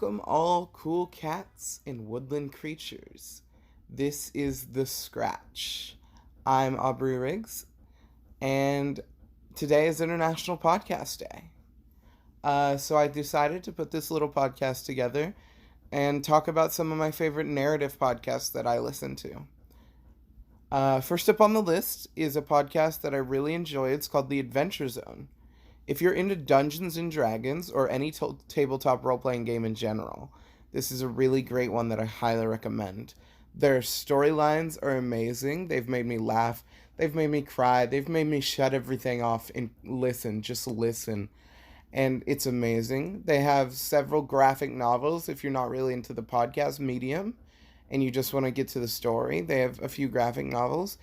Welcome, all cool cats and woodland creatures. This is The Scratch. I'm Aubrey Riggs, and today is International Podcast Day. So I decided to put this little podcast together and talk about some of my favorite narrative podcasts that I listen to. First up on the list is a podcast that I really enjoy. It's called The Adventure Zone. If you're into Dungeons and Dragons or any tabletop role-playing game in general, this is a really great one that I highly recommend. Their storylines are amazing. They've made me laugh. They've made me cry. They've made me shut everything off and just listen. And it's amazing. They have several graphic novels if you're not really into the podcast medium and you just want to get to the story. They have a few graphic novels.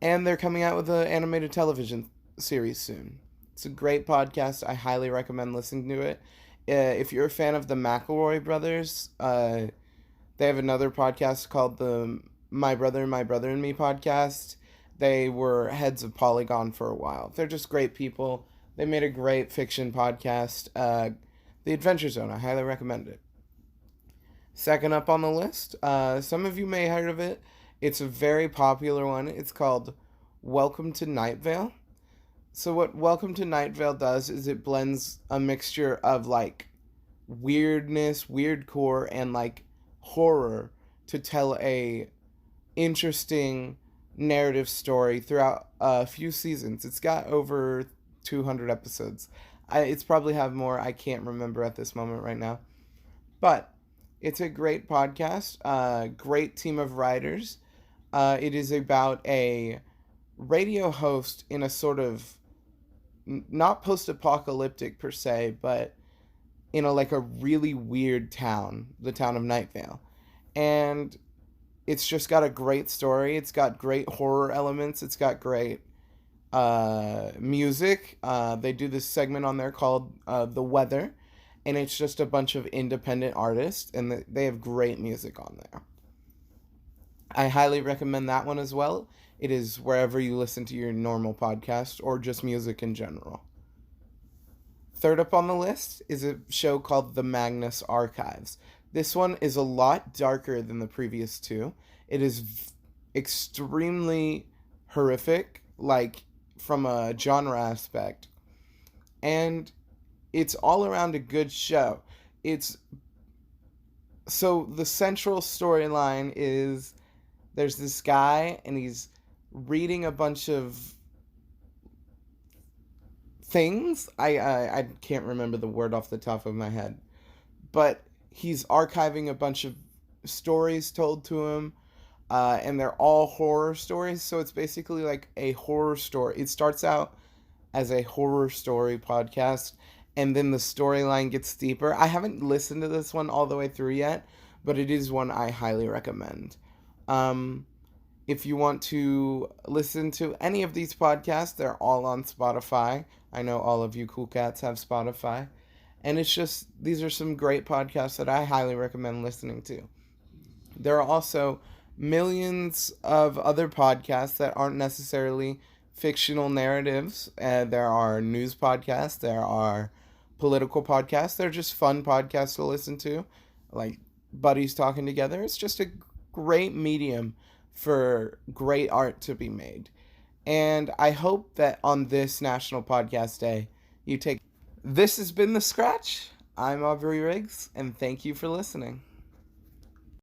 And they're coming out with an animated television series soon. It's a great podcast. I highly recommend listening to it. If you're a fan of the McElroy brothers, they have another podcast called the My Brother and Me podcast. They were heads of Polygon for a while. They're just great people. They made a great fiction podcast. The Adventure Zone. I highly recommend it. Second up on the list, some of you may have heard of it. It's a very popular one. It's called Welcome to Night Vale. So what Welcome to Night Vale does is it blends a mixture of like weirdness, weirdcore, and like horror to tell a interesting narrative story throughout a few seasons. It's got over 200 episodes. It's probably have more. I can't remember at this moment right now. But it's a great podcast, great team of writers. It is about a radio host in a sort of not post-apocalyptic per se, but in a really weird town, the town of Night Vale. And it's just got a great story. It's got great horror elements. It's got great music. They do this segment on there called The Weather, and it's just a bunch of independent artists, and they have great music on there. I highly recommend that one as well. It is wherever you listen to your normal podcast or just music in general. Third up on the list is a show called The Magnus Archives. This one is a lot darker than the previous two. It is extremely horrific, like from a genre aspect. And it's all around a good show. So the central storyline is there's this guy and he's reading a bunch of things. I can't remember the word off the top of my head. But he's archiving a bunch of stories told to him. And they're all horror stories. So it's basically like a horror story. It starts out as a horror story podcast. And then the storyline gets deeper. I haven't listened to this one all the way through yet. But it is one I highly recommend. If you want to listen to any of these podcasts, they're all on Spotify. I know all of you cool cats have Spotify. And these are some great podcasts that I highly recommend listening to. There are also millions of other podcasts that aren't necessarily fictional narratives. There are news podcasts. There are political podcasts. They're just fun podcasts to listen to, like buddies talking together. It's just a great medium for great art to be made. And I hope that on this National Podcast Day, you take... This has been The Scratch. I'm Aubrey Riggs, and thank you for listening.